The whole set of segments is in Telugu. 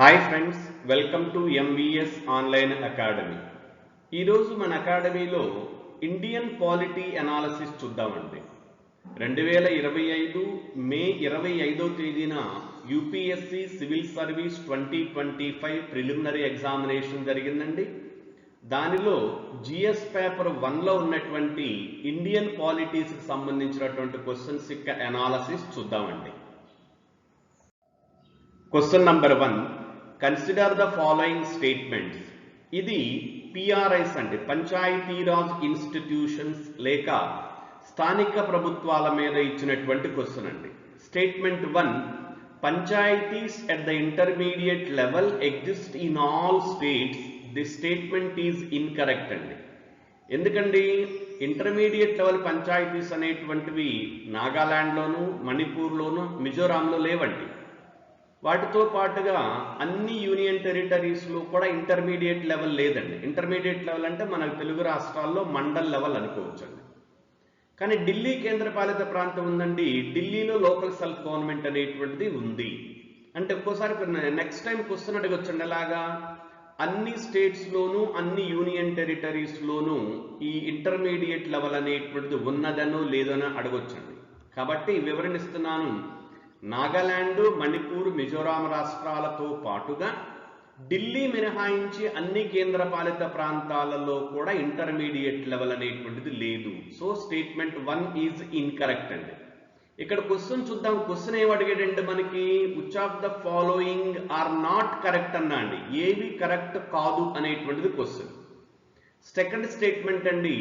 Hi friends, welcome to MVS online academy. ఈరోజు మన అకాడమీలో ఇండియన్ పాలిటీ అనాలిసిస్ చూద్దామండి. 2025 మే 25వ తేదీన UPSC civil service 2025 preliminary examination జరిగిందండి. దానిలో జిఎస్ పేపర్ 1లో ఉన్నటువంటి ఇండియన్ పాలిటీస్కి సంబంధించినటువంటి క్వశ్చన్స్ యొక్క అనాలిసిస్ చూద్దామండి. Question number 1, consider the following statements. ఇది పిఆర్ఐస్ అండి, పంచాయతీరాజ్ ఇన్స్టిట్యూషన్స్ లేక స్థానిక ప్రభుత్వాల మీద ఇచ్చినటువంటి క్వశ్చన్ అండి. Statement 1, panchayats at the intermediate level exist in all states. This statement is incorrect అండి. ఎందుకండి, ఇంటర్మీడియట్ లెవెల్ పంచాయతీస్ అనేటువంటివి నాగాలాండ్లోను, మణిపూర్లోను, మిజోరాంలో లేవండి. వాటితో పాటుగా అన్ని యూనియన్ టెరిటరీస్లో కూడా ఇంటర్మీడియట్ లెవెల్ లేదండి. ఇంటర్మీడియట్ లెవెల్ అంటే మనకు తెలుగు రాష్ట్రాల్లో మండల్ లెవెల్ అనుకోవచ్చండి. కానీ ఢిల్లీ కేంద్రపాలిత ప్రాంతం ఉందండి, ఢిల్లీలో లోకల్ సెల్ఫ్ గవర్నమెంట్ అనేటువంటిది ఉంది. అంటే ఒక్కోసారి నెక్స్ట్ టైం క్వశ్చన్ అడగొచ్చండి, ఎలాగా అన్ని స్టేట్స్లోనూ అన్ని యూనియన్ టెరిటరీస్లోనూ ఈ ఇంటర్మీడియట్ లెవెల్ అనేటువంటిది ఉన్నదనో లేదనో అడగొచ్చండి. కాబట్టి వివరణిస్తున్నాను. నాగాలాండ్, మణిపూర్, మిజోరాం రాష్ట్రాలతో పాటుగా ఢిల్లీ మినహాయించి అన్ని కేంద్రపాలిత ప్రాంతాలలో కూడా ఇంటర్మీడియట్ లెవెల్ అనేటువంటిది లేదు. సో స్టేట్మెంట్ 1 ఈజ్ ఇన్కరెక్ట్ అండి. ఇక్కడ క్వశ్చన్ చూద్దాం. క్వశ్చన్ ఏం అడిగాడంటే మనకి, which of the following are not correct అన్నా అండి. ఏవి కరెక్ట్ కాదు అనేటువంటిది క్వశ్చన్. సెకండ్ స్టేట్మెంట్ అండి,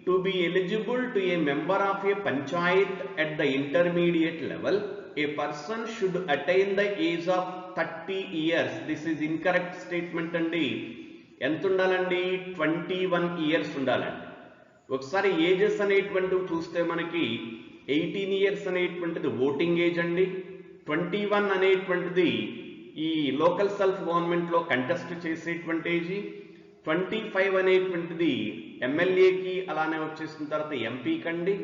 to be eligible to a member of a panchayat at the intermediate level a person should attain the age of 30 years. This is incorrect statement అండి. ఎంత ఉండాలండి? 21 years ఉండాలండి. ఒకసారి ఏజెస్ అనేటువంటివి చూస్తే మనకి 18 years అనేటువంటిది ఓటింగ్ ఏజ్ అండి. 21 అనేటువంటిది ఈ లోకల్ సెల్ఫ్ గవర్నమెంట్లో కంటెస్ట్ చేసేటువంటి ఏజ్. 25 అనేటువంటిది ఎమ్మెల్యేకి, అలానే వచ్చేసిన తర్వాత ఎంపీకి అండి.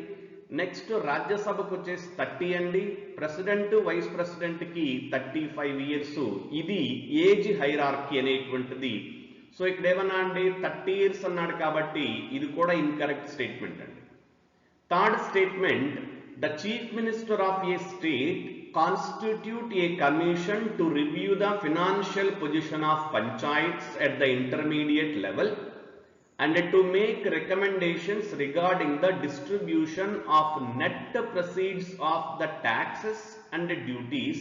నెక్స్ట్ రాజ్యసభకు వచ్చేసి 30 అండి. ప్రెసిడెంట్, వైస్ ప్రెసిడెంట్కి 35 years. ఇది ఏజ్ హైరార్కీ అనేటువంటిది. సో ఇక్కడ ఏమన్నా అండి, 30 years అన్నాడు కాబట్టి ఇది కూడా ఇన్కరెక్ట్ స్టేట్మెంట్ అండి. Third statement, the chief minister of a state constitute a commission to review the financial position of panchayats at the intermediate level and to make recommendations regarding the distribution of net proceeds of the taxes and duties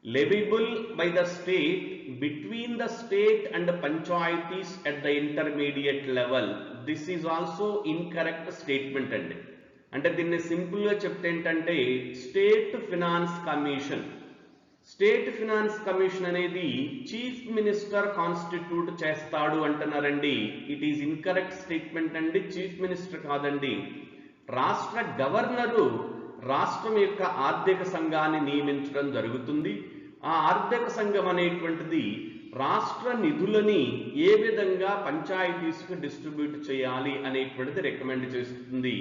leviable by the state between the state and the panchayatis at the intermediate level. This is also incorrect statement andi. అంటే దీన్ని సింపుల్ గా చెప్తే ఏంటంటే, స్టేట్ ఫినాన్స్ కమిషన్ అనేది చీఫ్ మినిస్టర్ కాన్స్టిట్యూట్ చేస్తాడు అంటున్నారండి. ఇట్ ఈజ్ ఇన్కరెక్ట్ స్టేట్మెంట్ అండి. చీఫ్ మినిస్టర్ కాదండి, రాష్ట్ర గవర్నరు రాష్ట్రం యొక్క ఆర్థిక సంఘాన్ని నియమించడం జరుగుతుంది. ఆ ఆర్థిక సంఘం అనేటువంటిది రాష్ట్ర నిధులని ఏ విధంగా పంచాయతీస్కి డిస్ట్రిబ్యూట్ చేయాలి అనేటువంటిది రికమెండ్ చేస్తుంది.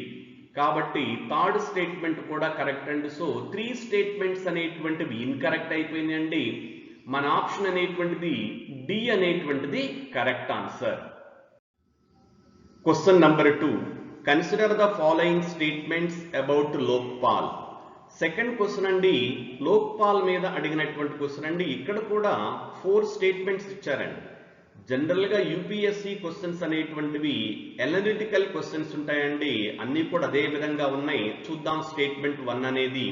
కాబట్టి థర్డ్ స్టేట్మెంట్ కూడా కరెక్ట్ అండి. సో 3 స్టేట్మెంట్స్ అనేటువంటివి ఇన్కరెక్ట్ అయిపోయిందండి. మన ఆప్షన్ అనేటువంటిది డి అనేటువంటిది correct answer. Question number 2, consider the following statements about Lokpal. Second question అండి, లోక్పాల్ మీద అడిగినటువంటి క్వశ్చన్ అండి. ఇక్కడ కూడా 4 స్టేట్మెంట్స్ ఇచ్చారండి. జనరల్గా యూపీఎస్సీ క్వశ్చన్స్ అనేటువంటివి అనలిటికల్ క్వశ్చన్స్ ఉంటాయండి. అన్నీ కూడా అదే విధంగా ఉన్నాయి. చూద్దాం. స్టేట్మెంట్ 1 అనేది,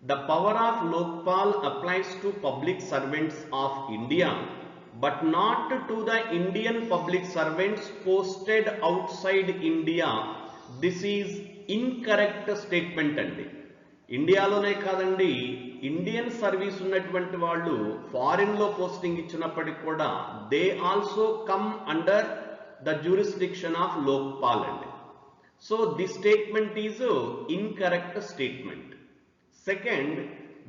the power of Lokpal applies to public servants of India but not to the Indian public servants posted out side India. This is incorrect statement అండి. ఇండియాలోనే కాదండి, ఇండియన్ సర్వీస్ ఉన్నటువంటి వాళ్ళు ఫారిన్లో పోస్టింగ్ ఇచ్చినప్పటికీ కూడా they also come under the jurisdiction of Lokpal అండి. So this statement is incorrect statement. Second,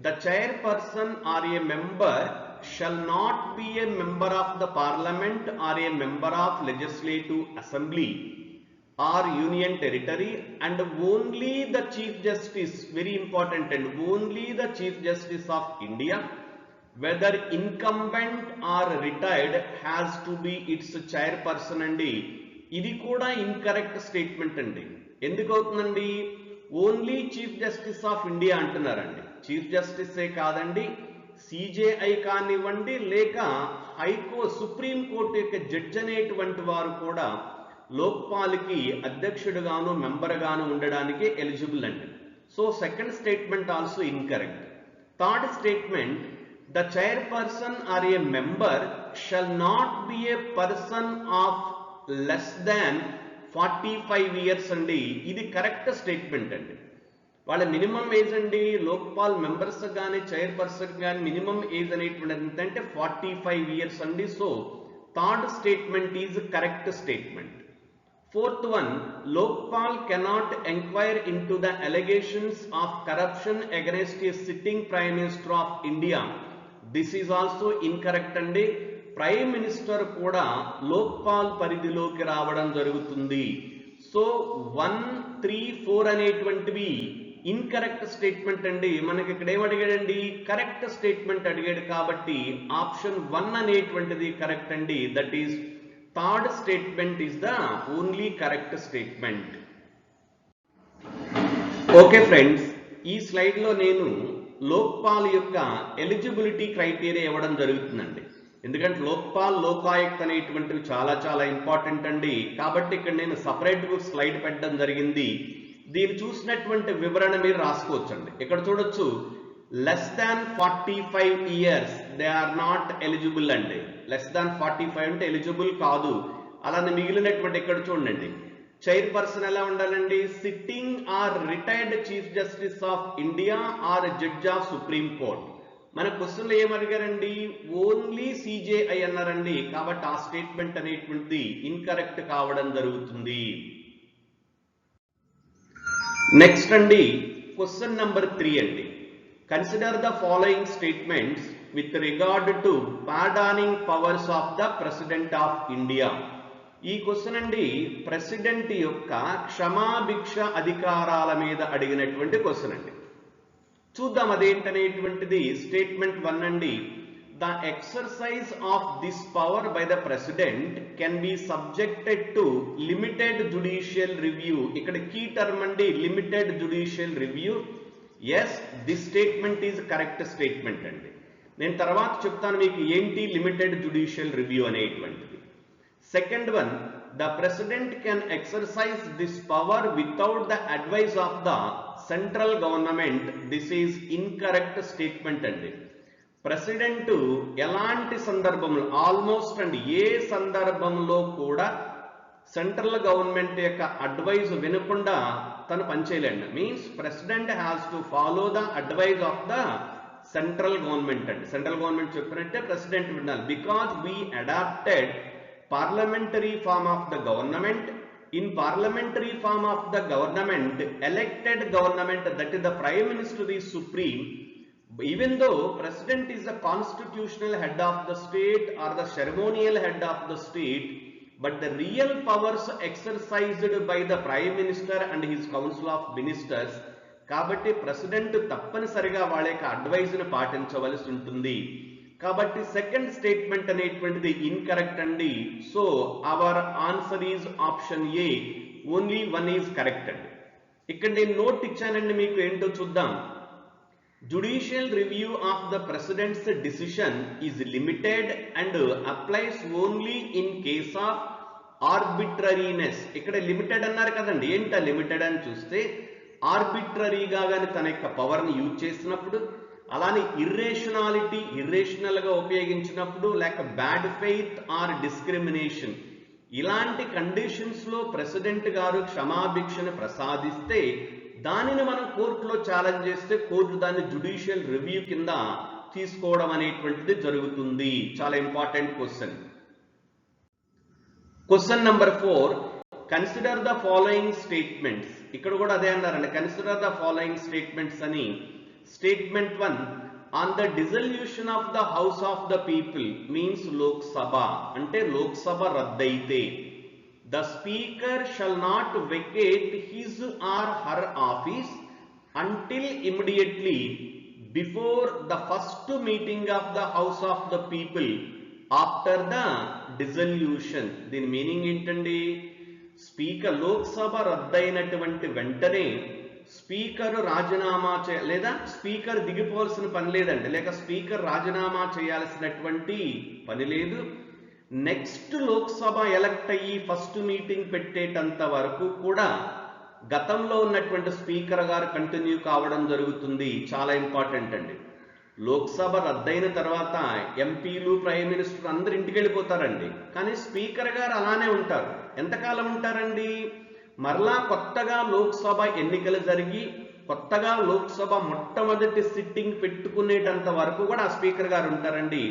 the chairperson or a member shall not be a member of the parliament or a member of legislative assembly or union territory, and only the chief justice, very important, and only the chief justice of India whether incumbent or retired has to be its chairperson అండి. ఇది కూడా ఇన్కరెక్ట్ స్టేట్మెంట్ అండి. ఎందుకు అవుతుందండి? Only chief justice of India అంటున్నారండి. చీఫ్ జస్టిసే కాదండి, సిజేఐ కానివ్వండి, లేక సుప్రీం కోర్టు యొక్క జడ్జి అనేటువంటి వారు కూడా లోక్పాల్కి అధ్యక్షుడుగాను మెంబర్గాను ఉండడానికి ఎలిజిబుల్ అండి. So second statement also incorrect. Third statement, the chairperson or a member shall not be a person of less than 45 years అండి. ఇది కరెక్ట్ స్టేట్మెంట్ అండి. వాళ్ళ మినిమం ఏజ్ అండి, లోక్పాల్ మెంబర్స్ కానీ చైర్పర్సన్ కానీ మినిమం ఏజ్ అనేటువంటిది ఎంతంటే 45 years అండి. So third statement is correct statement. Fourth one, Lokpal cannot inquire into the allegations of corruption against a sitting Prime Minister of India. This is also incorrect andi. Prime Minister kuda Lokpal పరిధిలోకి రావడం జరుగుతుంది. సో 1, 3, 4 అనేటువంటివి ఇన్కరెక్ట్ స్టేట్మెంట్ అండి. మనకి ఇక్కడ ఏమడిగాడండి? కరెక్ట్ స్టేట్మెంట్ అడిగాడు కాబట్టి ఆప్షన్ 1 అనేటువంటిది కరెక్ట్ అండి. That is third statement is the only correct statement. Okay friends, ఈ స్లైడ్లో నేను లోక్పాల్ యొక్క ఎలిజిబిలిటీ క్రైటీరియా ఇవ్వడం జరుగుతుందండి. ఎందుకంటే లోక్పాల్, లోకాయుక్త అనేటువంటివి చాలా చాలా ఇంపార్టెంట్ అండి. కాబట్టి ఇక్కడ నేను సపరేట్గా స్లైడ్ పెట్టడం జరిగింది. దీన్ని చూసినటువంటి వివరణ మీరు రాసుకోవచ్చండి. ఇక్కడ చూడొచ్చు, less than 45 years they are not eligible అండి. లెస్ దాన్ 45 అంటే ఎలిజిబుల్ కాదు. అలానే మిగిలినటువంటి ఇక్కడ చూడండి, చైర్పర్సన్ ఎలా ఉండాలండి? Sitting or retired chief justice of India or judge of Supreme Court. మన క్వశ్చన్లో ఏమడిగారండి? ఓన్లీ సిజేఐ అన్నారండి. కాబట్టి ఆ స్టేట్మెంట్ అనేటువంటిది ఇన్కరెక్ట్ కావడం జరుగుతుంది. నెక్స్ట్ అండి, క్వశ్చన్ నెంబర్ 3 అండి. Consider the following statements with regard to pardoning powers of the president of India. ఈ క్వశ్చన్ అండి ప్రెసిడెంట్ యొక్క క్షమాభిక్ష అధికారాల మీద అడిగినటువంటి క్వశ్చన్ అండి. చూద్దాం అదేంటనేటువంటిది. స్టేట్మెంట్ 1 అండి, the exercise of this power by the president can be subjected to limited judicial review. ఇక్కడ కీ టర్మ్ అండి limited judicial review. Yes, this statement is correct statement అండి. నేను తర్వాత చెప్తాను మీకు ఏంటి లిమిటెడ్ జుడిషియల్ రివ్యూ అనేటువంటిది. Second one, the president can exercise this power without the advice of the central government. This is incorrect statement అండి. ప్రెసిడెంట్ ఎలాంటి సందర్భంలో, ఆల్మోస్ట్ అండి ఏ సందర్భంలో కూడా సెంట్రల్ గవర్నమెంట్ యొక్క అడ్వైజ్ వినకుండా తను పనిచేయలేండి. Means president has to follow the advice of the central government అండి. సెంట్రల్ గవర్నమెంట్ చెప్పినట్టే ప్రెసిడెంట్ వినాలి. Because we adopted parliamentary form of the government. In parliamentary form of the government, elected government, that is the prime minister is supreme. Even though president is the constitutional head of the state or the ceremonial head of the state, but the real powers exercised by the prime minister and his council of ministers. కాబట్టి ప్రెసిడెంట్ తప్పనిసరిగా వాళ్ళ యొక్క అడ్వైజ్ ని పాటించవలసి ఉంటుంది. కాబట్టి సెకండ్ స్టేట్మెంట్ అనేటువంటిది ఇన్కరెక్ట్ అండి. So our answer is option A, only 1 is correct అండి. ఇక్కడ నేను నోట్ ఇచ్చానండి మీకు, ఏంటో చూద్దాం. Judicial review of the president's decision is limited and applies only in case of arbitrariness. ఇక్కడ లిమిటెడ్ అన్నారు కదండి. ఏంటా లిమిటెడ్ అని చూస్తే, ఆర్బిట్రరీగా కానీ తన యొక్క పవర్ని యూజ్ చేసినప్పుడు, అలానే ఇర్రేషనల్ గా ఉపయోగించినప్పుడు, లేక బ్యాడ్ ఫెయిత్ ఆర్ డిస్క్రిమినేషన్, ఇలాంటి కండిషన్స్ లో ప్రెసిడెంట్ గారు క్షమాభిక్షను ప్రసాదిస్తే దానిని మనం కోర్టులో ఛాలెంజ్ చేస్తే కోర్టు దాన్ని జుడిషియల్ రివ్యూ కింద తీసుకోవడం అనేటువంటిది జరుగుతుంది. చాలా important question. Question number 4, consider the following statements. ఇక్కడ కూడా అదే అన్నారండి, కన్సిడర్ ద ఫాలోయింగ్ స్టేట్మెంట్స్ అని. Statement 1, on the dissolution of the House of the People means Lok Sabha, ante Lok Sabha raddaite, the speaker shall not vacate his or her office until immediately before the first meeting of the house of the people after the dissolution. దీని మీనింగ్ ఏంటండి? స్పీకర్ లోక్సభ రద్దయినటువంటి వెంటనే స్పీకర్ రాజీనామా లేదా స్పీకర్ దిగిపోవాల్సిన పని లేదండి, లేక స్పీకర్ రాజీనామా చేయాల్సినటువంటి పని లేదు. నెక్స్ట్ లోక్సభ ఎలక్ట్ అయ్యి ఫస్ట్ మీటింగ్ పెట్టేటంత వరకు కూడా గతంలో ఉన్నటువంటి స్పీకర్ గారు కంటిన్యూ కావడం జరుగుతుంది. చాలా ఇంపార్టెంట్ అండి. లోక్సభ రద్దయిన తర్వాత ఎంపీలు, ప్రైమ్ మినిస్టర్ అందరు ఇంటికి వెళ్ళిపోతారండి, కానీ స్పీకర్ గారు అలానే ఉంటారు. ఎంతకాలం ఉంటారండి? మరలా కొత్తగా లోక్సభ ఎన్నికలు జరిగి కొత్తగా లోక్సభ మొట్టమొదటి సిట్టింగ్ పెట్టుకునేటంత వరకు కూడా ఆ స్పీకర్ గారు ఉంటారండి.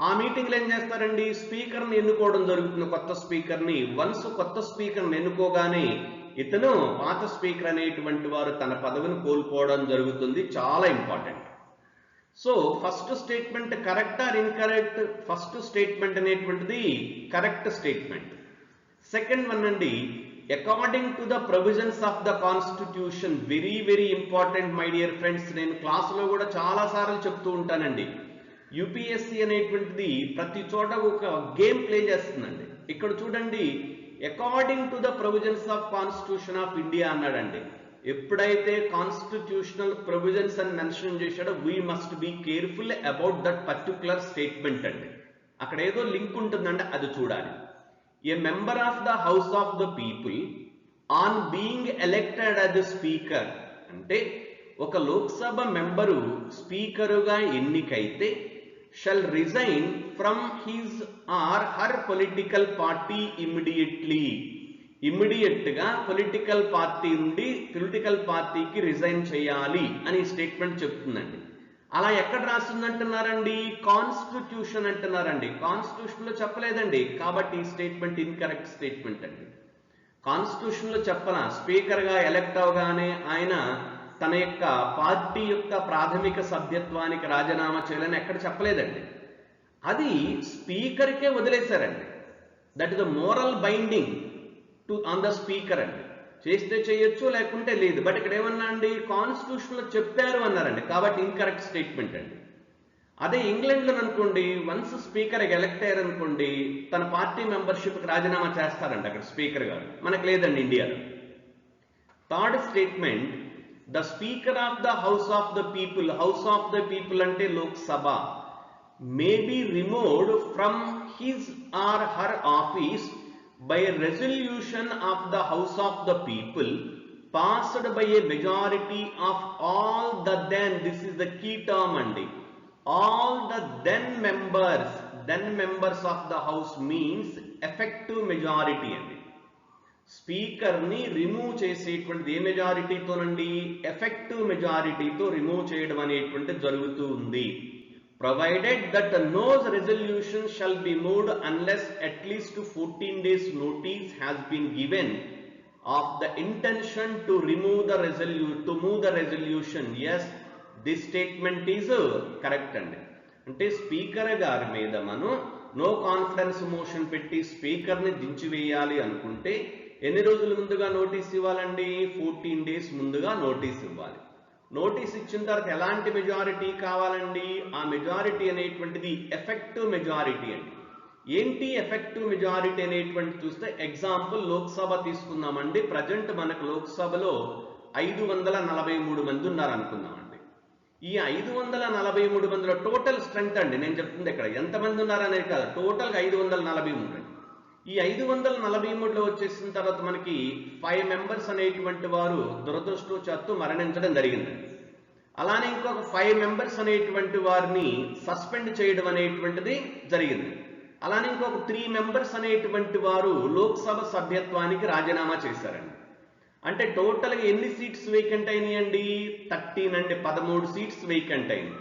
ఆ మీటింగ్లో ఏం చేస్తారండి? స్పీకర్ని ఎన్నుకోవడం జరుగుతుంది, కొత్త స్పీకర్ని. వన్స్ కొత్త స్పీకర్ని ఎన్నుకోగానే ఇతను పాత స్పీకర్ అనేటువంటి వారు తన పదవిని కోల్పోవడం జరుగుతుంది. చాలా important. So first statement correct or incorrect? First statement అనేటువంటిది కరెక్ట్ స్టేట్మెంట్. సెకండ్ వన్ అండి, according to the provisions of the constitution. Very very important my dear friends. నేను క్లాసులో కూడా చాలా సార్లు చెప్తూ ఉంటానండి. యూపీఎస్సీ అనేటువంటిది ప్రతి చోట ఒక గేమ్ ప్లే చేస్తుందండి. ఇక్కడ చూడండి, according to the provisions of constitution of India అన్నాడండి. ఎప్పుడైతే కాన్స్టిట్యూషనల్ ప్రొవిజన్స్ అని మెన్షన్ చేశాడో we must be careful about that particular statement అండి. అక్కడ ఏదో లింక్ ఉంటుందండి, అది చూడాలి. A member of the house of the people on being elected as a speaker అంటే ఒక లోక్సభ మెంబరు స్పీకరుగా ఎన్నికైతే shall resign from his or her political party immediately. ఇమ్మీడియట్గా పొలిటికల్ పార్టీ నుండి పొలిటికల్ పార్టీకి రిజైన్ చేయాలి అని స్టేట్మెంట్ చెప్తుందండి. అలా ఎక్కడ రాస్తుందంటున్నారండి? కాన్స్టిట్యూషన్ అంటున్నారండి. కాన్స్టిట్యూషన్లో చెప్పలేదండి, కాబట్టి ఈ స్టేట్మెంట్ ఇన్కరెక్ట్ స్టేట్మెంట్ అండి. కాన్స్టిట్యూషన్లో చెప్పలా స్పీకర్గా ఎలెక్ట్ అవగానే ఆయన తన యొక్క పార్టీ యొక్క ప్రాథమిక సభ్యత్వానికి రాజీనామా చేయాలని ఎక్కడ చెప్పలేదండి. అది స్పీకర్కే వదిలేశారండి. That is the moral binding to on the speaker అండి. చేస్తే చేయొచ్చు, లేకుంటే లేదు. బట్ ఇక్కడ ఏమన్నా అండి? కాన్స్టిట్యూషన్లో చెప్పారు అన్నారండి, కాబట్టి ఇన్కరెక్ట్ స్టేట్మెంట్ అండి. అదే ఇంగ్లాండ్లో అనుకోండి, వన్స్ స్పీకర్ ఎలెక్ట్ అయ్యారు అనుకోండి, తన పార్టీ మెంబర్షిప్కి రాజీనామా చేస్తారండి అక్కడ స్పీకర్ గారు. మనకు లేదండి ఇండియాలో. Third statement, the speaker of the house of the people. House of the people అంటే Lok Sabha. May be removed from his or her office by a resolution of the House of the People passed by a majority of all the then, this is the key term andi, all the then members of the House means effective majority andi. Speaker ని రిమూవ్ చేసేటువంటి ఏ మెజారిటీతోనండి? ఎఫెక్టివ్ మెజారిటీతో రిమూవ్ చేయడం అనేటువంటి జరుగుతూ ఉంది. Provided that no resolution shall be moved unless at least 14 days notice has been given of the intention to move the resolution. Yes, this statement is correct అండి. అంటే స్పీకర్ గారి మీద మనం నో కాన్ఫిడెన్స్ మోషన్ పెట్టి స్పీకర్ ని దించివేయాలి అనుకుంటే ఎన్ని రోజుల ముందుగా నోటీస్ ఇవ్వాలండి? 14 days ముందుగా నోటీస్ ఇవ్వాలి. నోటీస్ ఇచ్చిన తర్వాత ఎలాంటి మెజారిటీ కావాలండి? ఆ మెజారిటీ అనేటువంటిది ఎఫెక్టివ్ మెజారిటీ అండి. ఏంటి ఎఫెక్టివ్ మెజారిటీ అనేటువంటి చూస్తే, ఎగ్జాంపుల్ లోక్సభ తీసుకుందామండి. ప్రజెంట్ మనకు లోక్సభలో 543 మంది ఉన్నారు అనుకుందామండి. ఈ 543 మందిలో టోటల్ స్ట్రెంగ్త్ అండి నేను చెప్తుంది ఇక్కడ, ఎంతమంది ఉన్నారనేది కాదు, టోటల్గా 543. ఈ 543లో వచ్చేసిన తర్వాత మనకి 5 మెంబర్స్ అనేటువంటి వారు దురదృష్టవశాత్తు మరణించడం జరిగిందండి. అలానే ఇంకొక 5 మెంబర్స్ అనేటువంటి వారిని సస్పెండ్ చేయడం అనేటువంటిది జరిగింది. అలానే ఇంకొక 3 మెంబర్స్ అనేటువంటి వారు లోక్సభ సభ్యత్వానికి రాజీనామా చేశారండి. అంటే టోటల్గా ఎన్ని సీట్స్ వేకెంట్ అయినాయండి? 13 అండి. 13 సీట్స్ వేకెంట్ అయింది.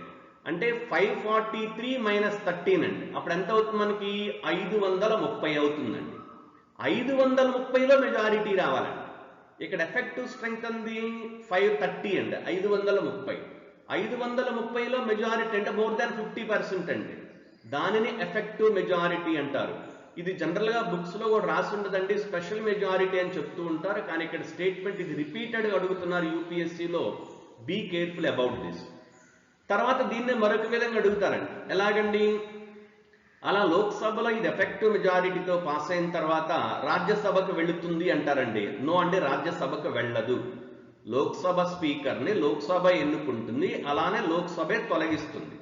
అంటే 543 - 13 అండి. అప్పుడు ఎంత అవుతుంది మనకి? 530 అవుతుందండి. 530లో మెజారిటీ రావాలండి. ఇక్కడ ఎఫెక్టివ్ స్ట్రెంగ్త్ అంది 530 అండి. 530. 530లో మెజారిటీ అంటే మోర్ దాన్ 50% అండి. దానిని ఎఫెక్టివ్ మెజారిటీ అంటారు. ఇది జనరల్గా బుక్స్లో కూడా రాసి ఉండదండి, స్పెషల్ మెజారిటీ అని చెప్తూ ఉంటారు. కానీ ఇక్కడ స్టేట్మెంట్ ఇది రిపీటెడ్గా అడుగుతున్నారు యూపీఎస్సీలో. Be careful about this. తర్వాత దీన్నే మరొక విధంగా అడుగుతారండి. ఎలాగండి? అలా లోక్సభలో ఇది ఎఫెక్టివ్ మెజారిటీతో పాస్ అయిన తర్వాత రాజ్యసభకు వెళుతుంది అంటారండి. నో అండి, రాజ్యసభకు వెళ్ళదు. లోక్సభ స్పీకర్ని లోక్సభ ఎన్నుకుంటుంది, అలానే లోక్సభే తొలగిస్తుంది.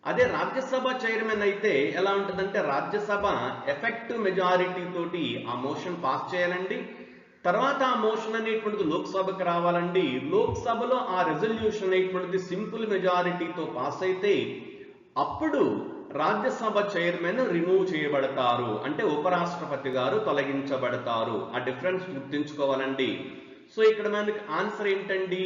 అదే రాజ్యసభ చైర్మన్ అయితే ఎలా ఉంటుందంటే రాజ్యసభ ఎఫెక్టివ్ మెజారిటీ తోటి ఆ మోషన్ పాస్ చేయాలండి. తర్వాత ఆ మోషన్ అనేటువంటిది లోక్సభకు రావాలండి. లోక్సభలో ఆ రెజల్యూషన్ అనేటువంటిది సింపుల్ మెజారిటీతో పాస్ అయితే అప్పుడు రాజ్యసభ చైర్మన్ రిమూవ్ చేయబడతారు, అంటే ఉపరాష్ట్రపతి గారు తొలగించబడతారు. ఆ డిఫరెన్స్ గుర్తుంచుకోవాలండి. సో ఇక్కడ మనకి ఆన్సర్ ఏంటండి?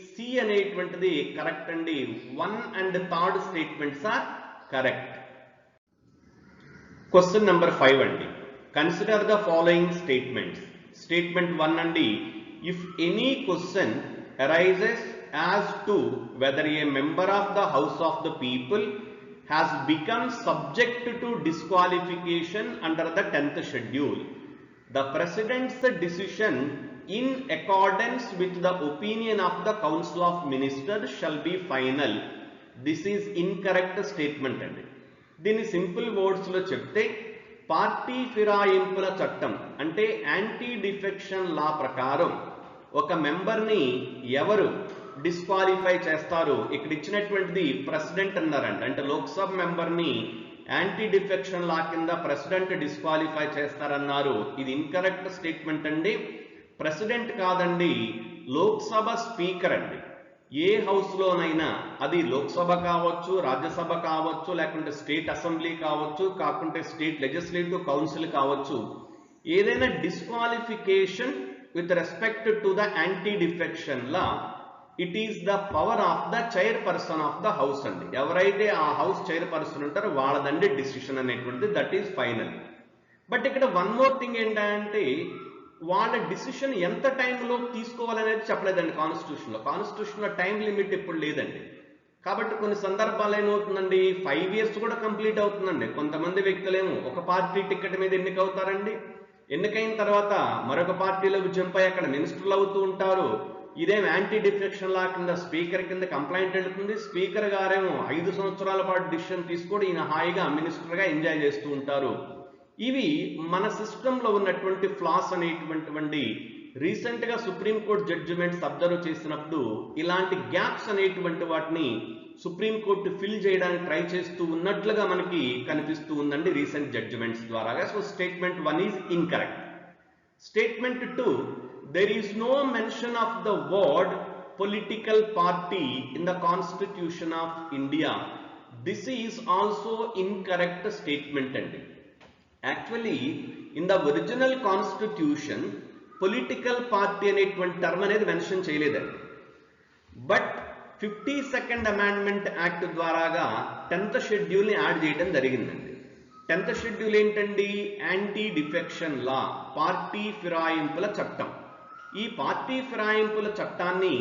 సి అనేటువంటిది కరెక్ట్ అండి. 1 and 3rd statements are correct. Question number 5 అండి. Consider the following statements. Statement 1 అండి, if any question arises as to whether a member of the house of the people has become subject to disqualification under the 10th schedule, the President's decision in accordance with the opinion of the Council of Ministers shall be final. This is incorrect statement అండి. దీన్ని సింపుల్ వర్డ్స్ లో చెప్తే పార్టీ ఫిరాయింపుల చట్టం అంటే యాంటీ డిఫెక్షన్ లా ప్రకారం ఒక మెంబర్ని ఎవరు డిస్క్వాలిఫై చేస్తారు? ఇక్కడ ఇచ్చినటువంటిది ప్రెసిడెంట్ అన్నారండి. అంటే లోక్సభ మెంబర్ని యాంటీ డిఫెక్షన్ లా కింద ప్రెసిడెంట్ డిస్క్వాలిఫై చేస్తారన్నారు. ఇది ఇన్కరెక్ట్ స్టేట్మెంట్ అండి. ప్రెసిడెంట్ కాదండి, లోక్సభ స్పీకర్ అండి. ఏ హౌస్లోనైనా, అది లోక్సభ కావచ్చు, రాజ్యసభ కావచ్చు, లేకుంటే స్టేట్ అసెంబ్లీ కావచ్చు, కాకుంటే స్టేట్ లెజిస్లేటివ్ కౌన్సిల్ కావచ్చు, ఏదైనా disqualification with respect to the anti defection law it is the power of the chairperson of the house అండి. ఎవరైతే ఆ హౌస్ చైర్పర్సన్ ఉంటారో వాళ్ళదండి డిసిషన్ అనేటువంటిది, దట్ ఈస్ ఫైనల్. బట్ ఇక్కడ వన్ మోర్ థింగ్ ఏంటంటే వాళ్ళ డిసిషన్ ఎంత టైంలో తీసుకోవాలనేది చెప్పలేదండి కాన్స్టిట్యూషన్లో టైం లిమిట్ ఇప్పుడు లేదండి. కాబట్టి కొన్ని సందర్భాలు ఏమవుతుందండి, 5 years కూడా కంప్లీట్ అవుతుందండి. కొంతమంది వ్యక్తులేమో ఒక పార్టీ టికెట్ మీద ఎన్నికవుతారండి, ఎన్నికైన తర్వాత మరొక పార్టీలోకి జంప్ అయ్యి అక్కడ మినిస్టర్లు అవుతూ ఉంటారు. ఇదేం యాంటీ డిఫెక్షన్ లా కింద స్పీకర్ కింద కంప్లైంట్ వెళ్తుంది. స్పీకర్ గారేమో 5 సంవత్సరాల పాటు డిసిషన్ తీసుకొని ఈయన హాయిగా మినిస్టర్గా ఎంజాయ్ చేస్తూ ఉంటారు. ఇవి మన సిస్టంలో ఉన్నటువంటి ఫ్లాస్ అనేటువంటి రీసెంట్ గా సుప్రీంకోర్టు జడ్జిమెంట్స్ అబ్జర్వ్ చేసినప్పుడు ఇలాంటి గ్యాప్స్ అనేటువంటి వాటిని సుప్రీంకోర్టు ఫిల్ చేయడానికి ట్రై చేస్తూ ఉన్నట్లుగా మనకి కనిపిస్తూ ఉందండి రీసెంట్ జడ్జిమెంట్స్ ద్వారా. So statement 1 is incorrect. Statement 2, there is no mention of the word political party in the Constitution of India. This is also incorrect statement అండి. Actually in the original constitution political party అనేటువంటి టర్మ్ అనేది మెన్షన్ చేయలేదండి. బట్ 52nd అమెండ్మెంట్ యాక్ట్ ద్వారాగా 10th షెడ్యూల్ని యాడ్ చేయడం జరిగిందండి. 10th షెడ్యూల్ ఏంటండి? యాంటీ డిఫెక్షన్ లా, పార్టీ ఫిరాయింపుల చట్టం. ఈ పార్టీ ఫిరాయింపుల చట్టాన్ని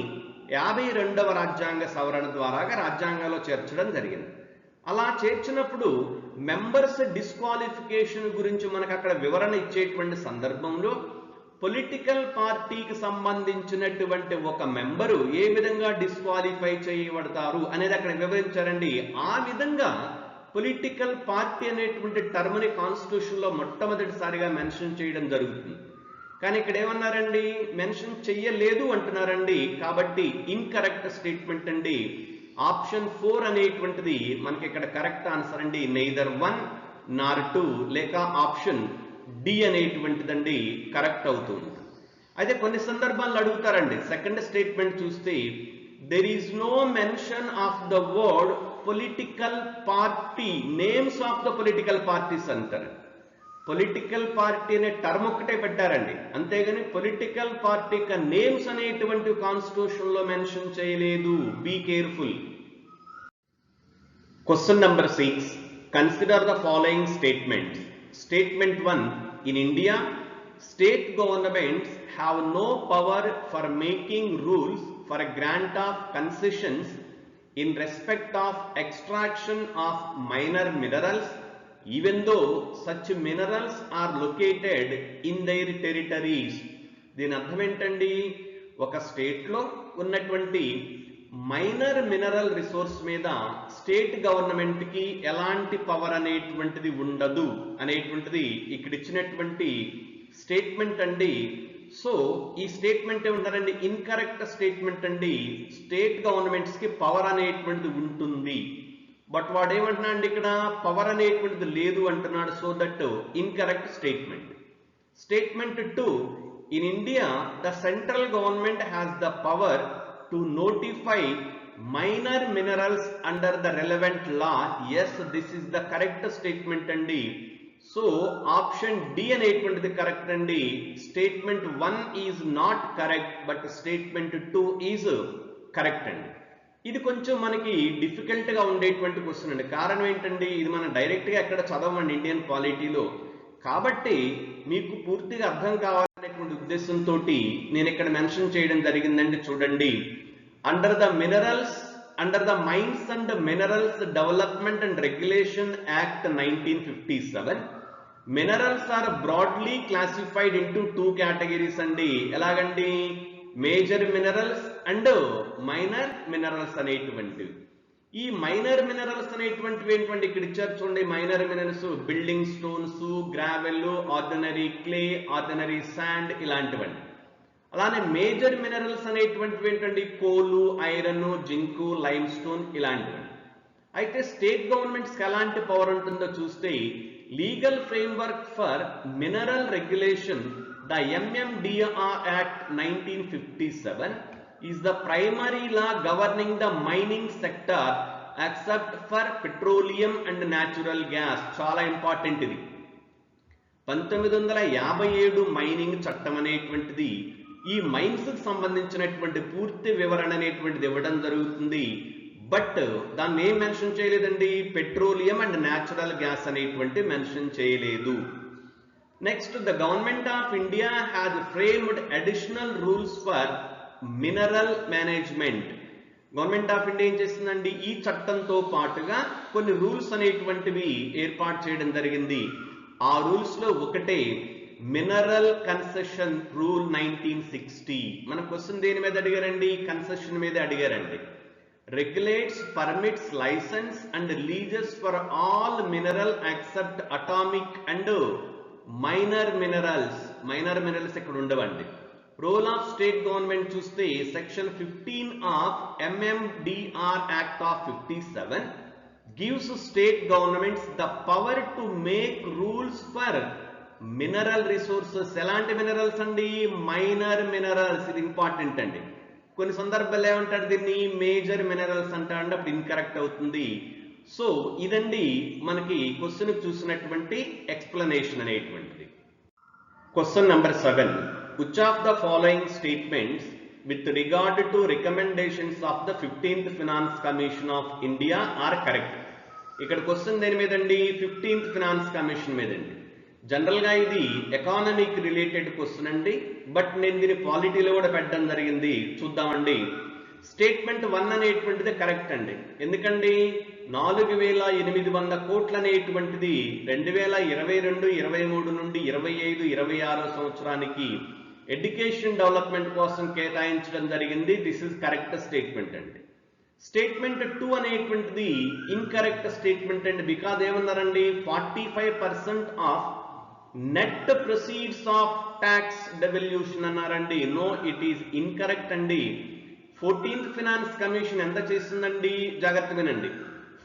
52వ రాజ్యాంగ సవరణ ద్వారాగా రాజ్యాంగంలో చేర్చడం జరిగింది. అలా చేర్చినప్పుడు మెంబర్స్ డిస్క్వాలిఫికేషన్ గురించి మనకు అక్కడ వివరణ ఇచ్చేటువంటి సందర్భంలో పొలిటికల్ పార్టీకి సంబంధించినటువంటి ఒక మెంబరు ఏ విధంగా డిస్క్వాలిఫై చేయబడతారు అనేది అక్కడ వివరించారండి. ఆ విధంగా పొలిటికల్ పార్టీ అనేటువంటి టర్మ్ని కాన్స్టిట్యూషన్లో మొట్టమొదటిసారిగా మెన్షన్ చేయడం జరుగుతుంది. కానీ ఇక్కడ ఏమన్నారండి? మెన్షన్ చెయ్యలేదు అంటున్నారండి. కాబట్టి ఇన్కరెక్ట్ స్టేట్మెంట్ అండి. ఆప్షన్ 4 అనేటువంటిది మనకి ఇక్కడ కరెక్ట్ ఆన్సర్ అండి. నెయిదర్ 1 nor 2 లేక ఆప్షన్ డి అనేటువంటిదండి కరెక్ట్ అవుతుంది. అయితే కొన్ని సందర్భాల్లో అడుగుతారండి, సెకండ్ స్టేట్మెంట్ చూస్తే there is no mention of the word political party, names of the political parties అంటారు. పొలిటికల్ పార్టీ అనే టర్మ్ ఒక్కటే పెట్టారండి, అంతేగాని పొలిటికల్ పార్టీ యొక్క నేమ్స్ అనేటువంటి కాన్స్టిట్యూషన్ లో మెన్షన్ చేయలేదు. Be careful. Question number 6, consider the following statements. Statement 1, in India state governments have no power for making rules for a grant of concessions in respect of extraction of minor minerals even though such minerals are located in their territories. దీని అర్థం ఏంటండి? ఒక స్టేట్లో ఉన్నటువంటి మైనర్ మినరల్ రిసోర్స్ మీద స్టేట్ గవర్నమెంట్ కి ఎలాంటి పవర్ అనేటువంటిది ఉండదు అనేటువంటిది ఇక్కడ ఇచ్చినటువంటి స్టేట్మెంట్ అండి. సో ఈ స్టేట్మెంట్ ఏమంటారండి, ఇన్కరెక్ట్ స్టేట్మెంట్ అండి. స్టేట్ గవర్నమెంట్స్ కి పవర్ అనేటువంటిది ఉంటుంది, బట్ వాడు ఏమంటున్నాడు అండి, ఇక్కడ పవర్ అనేటువంటిది లేదు అంటున్నాడు. So that incorrect statement. Statement 2, in India the central government has the power to notify minor minerals under the relevant law. Yes, this is the correct statement అండి. సో ఆప్షన్ డి అనేటువంటిది కరెక్ట్ అండి. Statement 1 is not correct, but statement 2 is correct అండి. ఇది కొంచెం మనకి డిఫికల్ట్ గా ఉండేటువంటి క్వశ్చన్ అండి. కారణం ఏంటండి, ఇది మనం డైరెక్ట్ గా ఎక్కడ చదవండి ఇండియన్ పాలిటీలో. కాబట్టి మీకు పూర్తిగా అర్థం కావాలనేటువంటి ఉద్దేశంతో నేను ఇక్కడ మెన్షన్ చేయడం జరిగిందండి. చూడండి, under the minerals, under the mines and minerals development and regulation act 1957, minerals are broadly classified into 2 categories అండి. ఎలాగండి, major minerals and minor minerals అనేటువంటివి. ఈ మైనర్ మినరల్స్ అనేటువంటివి ఏంటంటే ఇక్కడ ఇచ్చారు చూడండి. Minor minerals building stones, gravel, ordinary clay, ordinary sand ఇలాంటివండి. అలానే మేజర్ మినరల్స్ అనేటువంటివి ఏంటంటే coal, iron, zinc, limestone ఇలాంటివండి. అయితే స్టేట్ గవర్నమెంట్స్ కి ఎలాంటి పవర్ ఉంటుందో చూస్తే, legal framework for mineral regulation, the MMDR Act 1957 is the primary law governing the mining sector except for petroleum and natural gas. చాలా ఇంపార్టెంట్ ఇది. 1957 మైనింగ్ చట్టం అనేటువంటిది ఈ మైన్స్ కి సంబంధించినటువంటి పూర్తి వివరణ అనేటువంటిది ఇవ్వడం జరుగుతుంది. బట్ దాన్ని ఏం మెన్షన్ చేయలేదండి, పెట్రోలియం అండ్ న్యాచురల్ గ్యాస్ అనేటువంటి మెన్షన్ చేయలేదు. Next, the government of India has framed additional rules for mineral management. Government of India ఏం చేసిందండి, ఈ చట్టంతో పాటుగా కొన్ని రూల్స్ అనేటువంటివి ఏర్పాటు చేయడం జరిగింది. ఆ రూల్స్ లో ఒకటే మినరల్ కన్సెషన్ రూల్ 1960. మన క్వశ్చన్ దేని మీద అడిగారండి, కన్సెషన్ మీద అడిగారండి. Regulates, permits, licence and leases for all mineral except atomic and minor minerals. Minor minerals ఇక్కడ ఉండవండి. రోల్ ఆఫ్ స్టేట్ గవర్నమెంట్ చూస్తే సెక్షన్ 15 ఆఫ్ MMDR Act of 57 gives state governments the power to make rules for mineral resources. ఎలాంటి మినరల్స్ అండి, మైనర్ మినరల్స్. ఇది ఇంపార్టెంట్ అండి. కొన్ని సందర్భాల్లో ఏమంటారు దీన్ని, మేజర్ మినరల్స్ అంటారు, అప్పుడు ఇన్కరెక్ట్ అవుతుంది. సో ఇదండి మనకి క్వశ్చన్ చూసినటువంటి ఎక్స్ప్లెనేషన్ అనేటువంటిది. Question number 7, which of the following statements with regard to recommendations of the 15th Finance Commission of India are correct? ఇక్కడ క్వశ్చన్ దేని మీదండి, 15th ఫినాన్స్ కమిషన్ మీదండి. జనరల్ గా ఇది ఎకానమీకి రిలేటెడ్ క్వశ్చన్ అండి, బట్ నేను దీన్ని పాలిటీలో కూడా పెట్టడం జరిగింది. చూద్దామండి. స్టేట్మెంట్ 1 అనేటువంటిది కరెక్ట్ అండి. ఎందుకండి, 4800 కోట్లు అనేటువంటిది 2022-23 నుండి 25-26 సంవత్సరానికి ఎడ్యుకేషన్ డెవలప్మెంట్ కోసం కేటాయించడం జరిగింది. దిస్ ఇస్ కరెక్ట్ స్టేట్మెంట్ అండి. స్టేట్మెంట్ 2 అనేటువంటిది ఇన్కరెక్ట్ స్టేట్మెంట్ అండి. బికాజ్ ఏమన్నారండి, 45% of net proceeds of tax devolution అన్నారండి. నో, ఇట్ ఈస్ ఇన్కరెక్ట్ అండి. 14th ఫినాన్స్ కమిషన్ ఎంత చేసిందండి, జాగ్రత్త వినండి.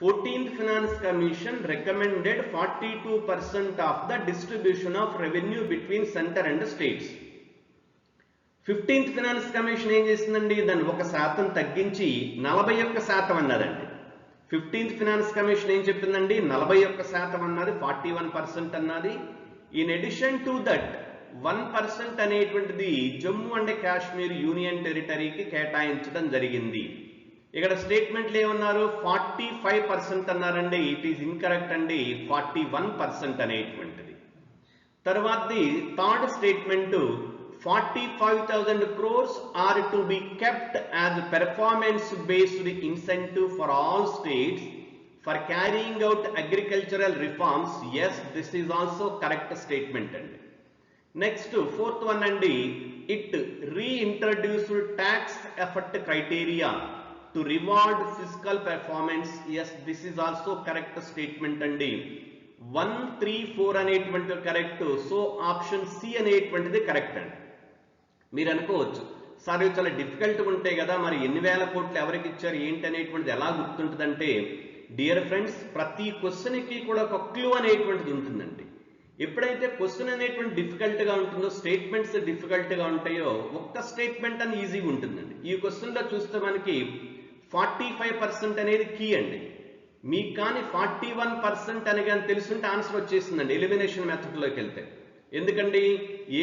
14th finance commission recommended 42% of the distribution of revenue between centre and states. 15th finance commission ఏం చేసిందండి, దాన్ని 1% తగ్గించి 41% అన్నదండి. 15th ఫినాన్స్ కమిషన్ ఏం చెప్పిందండి, 41% అన్నది, 41% అన్నది. ఇన్ అడిషన్ టు దట్ 1% అనేటువంటిది జమ్మూ అండ్ కాశ్మీర్ యూనియన్ టెరిటరీకి కేటాయించడం జరిగింది. ఇక్కడ స్టేట్మెంట్లు ఏమన్నారు, 45% అన్నారండి. ఇట్ ఈస్ ఇన్కరెక్ట్ అండి, 41% అనేటువంటిది. తర్వాతది third statement, 45,000 crores are to be kept as performance based incentive for all states for carrying out agricultural reforms. Yes, this is also correct statement andi. Next, fourth one andi, it reintroduced tax effort criteria to reward physical performance. Yes, this is also correct statement అండి. 1, 3, 4 అనేటువంటి కరెక్ట్. సో ఆప్షన్ సి అనేటువంటిది కరెక్ట్ అండి. మీరు అనుకోవచ్చు, సార్ ఇవి చాలా డిఫికల్ట్గా ఉంటాయి కదా, మరి ఎన్ని వేల కోట్లు ఎవరికి ఇచ్చారు ఏంటి అనేటువంటిది ఎలా గుర్తుంటుందంటే, డియర్ ఫ్రెండ్స్, ప్రతి క్వశ్చన్కి కూడా ఒక క్లూ అనేటువంటిది ఉంటుందండి. ఎప్పుడైతే క్వశ్చన్ అనేటువంటి డిఫికల్ట్గా ఉంటుందో, స్టేట్మెంట్స్ డిఫికల్ట్గా ఉంటాయో, ఒక్క స్టేట్మెంట్ అని ఈజీగా ఉంటుందండి. ఈ క్వశ్చన్లో చూస్తే మనకి 45% అనేది కీ అండి. మీకు కానీ 41% అని కానీ తెలుసుంటే ఆన్సర్ వచ్చేసిందండి ఎలిమినేషన్ మెథడ్లోకి వెళ్తే. ఎందుకండి,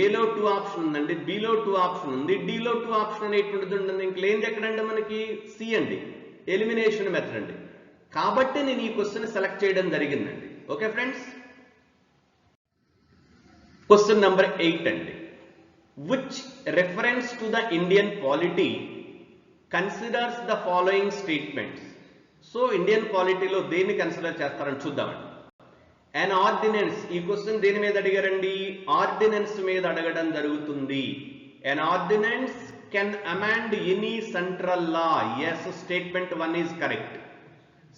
ఏలో 2 ఆప్షన్ ఉందండి, బిలో 2 ఆప్షన్ ఉంది, డిలో 2 ఆప్షన్ అనేటువంటిది ఉంటుంది. ఇంక లేనిది ఎక్కడంటే మనకి సి అండి, ఎలిమినేషన్ మెథడ్ అండి. కాబట్టి నేను ఈ క్వశ్చన్ సెలెక్ట్ చేయడం జరిగిందండి. ఓకే ఫ్రెండ్స్, క్వశ్చన్ నెంబర్ 8 అండి. Which reference to the Indian polity considers the following statements. So Indian పాలిటీలో దేన్ని కన్సిడర్ చేస్తారని చూద్దామండి. an ఆర్డినెన్స్, ఈ క్వశ్చన్ దేని మీద అడిగారండి, ఆర్డినెన్స్ మీద అడగడం జరుగుతుంది. an ordinance can amend any central law. Yes, statement 1 is correct.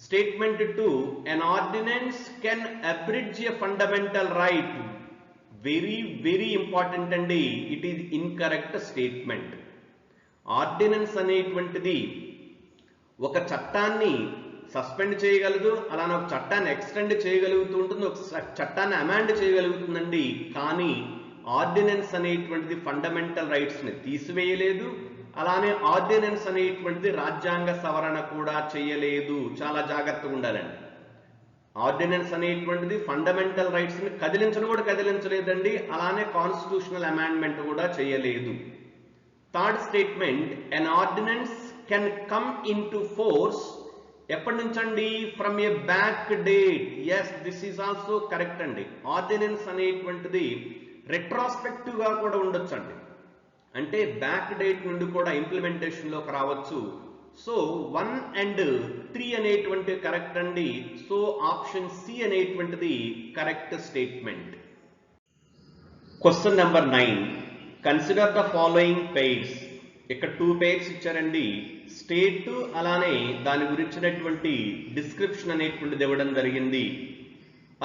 Statement 2, an ordinance can abridge a fundamental right. Very important అండి, it is incorrect statement. Ordinance అనేటువంటిది ఒక చట్టాన్ని సస్పెండ్ చేయగలదు, అలానే ఒక చట్టాన్ని ఎక్స్టెండ్ చేయగలుగుతూ ఉంటుంది, ఒక చట్టాన్ని అమెండ్ చేయగలుగుతుందండి. కానీ ఆర్డినెన్స్ అనేటువంటిది ఫండమెంటల్ రైట్స్ని తీసివేయలేదు, అలానే ఆర్డినెన్స్ అనేటువంటిది రాజ్యాంగ సవరణ కూడా చేయలేదు. చాలా జాగ్రత్తగా ఉండాలండి. ఆర్డినెన్స్ అనేటువంటిది ఫండమెంటల్ రైట్స్ని కదిలించలేదండి, అలానే కాన్స్టిట్యూషనల్ అమెండ్మెంట్ కూడా చేయలేదు. Third statement, an ordinance can come into force ఎప్పటి నుంచండి, from a back date. Yes, this is also correct అండి. ఆర్డినెన్స్ అనేటువంటిది రెట్రాస్పెక్టివ్ గా కూడా ఉండొచ్చు అండి, అంటే బ్యాక్ డేట్ నుండి కూడా ఇంప్లిమెంటేషన్లోకి రావచ్చు. సో 1 and 3 అనేటువంటి కరెక్ట్ అండి. సో ఆప్షన్ సి అనేటువంటిది correct statement. Question number 9, consider the following pairs. ఇక్కడ 2 పెయిర్స్ ఇచ్చారండి. స్టేట్ అలానే దాని గురించినటువంటి డిస్క్రిప్షన్ అనేటువంటిది ఇవ్వడం జరిగింది.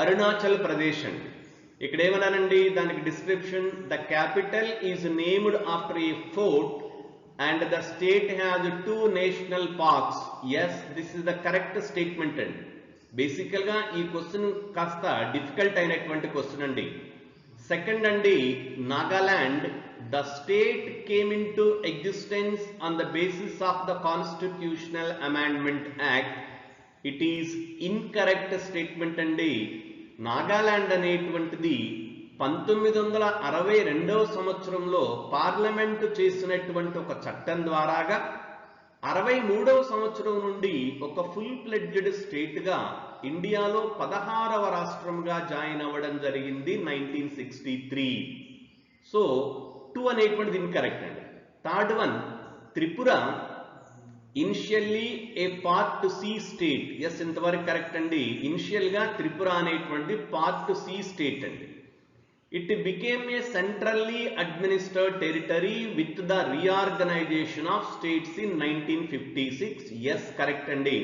అరుణాచల్ ప్రదేశ్ అండి. ఇక్కడ ఏమన్నానండి, దానికి description, the capital is named after a fort and the state has 2 national parks. Yes, this is the correct statement అండి. బేసికల్ గా ఈ క్వశ్చన్ కాస్త డిఫికల్ట్ అయినటువంటి క్వశ్చన్ అండి. సెకండ్ అండి, Nagaland, the state came in to existence on the basis of the constitutional amendment act. It is incorrect statement అండి. నాగాలాండ్ అనేటువంటిది 1962వ సంవత్సరంలో పార్లమెంటు చేసినటువంటి ఒక చట్టం ద్వారాగా 63వ సంవత్సరం నుండి ఒక ఫుల్ ప్లెడ్జ్డ్ స్టేట్ గా ఇండియాలో 16వ రాష్ట్రంగా జాయిన్ అవ్వడం జరిగింది 1963. సో 2 అనేటువంటిది ఇన్కరెక్ట్ అండి. Third one, Tripura initially a part C state. Yes, ఇంతవరకు కరెక్ట్ అండి. ఇనిషియల్ గా త్రిపుర అనేటువంటి పార్ట్ సి స్టేట్ అండి. It became a centrally administered territory with the reorganisation of states in 1956. Yes, correct అండి.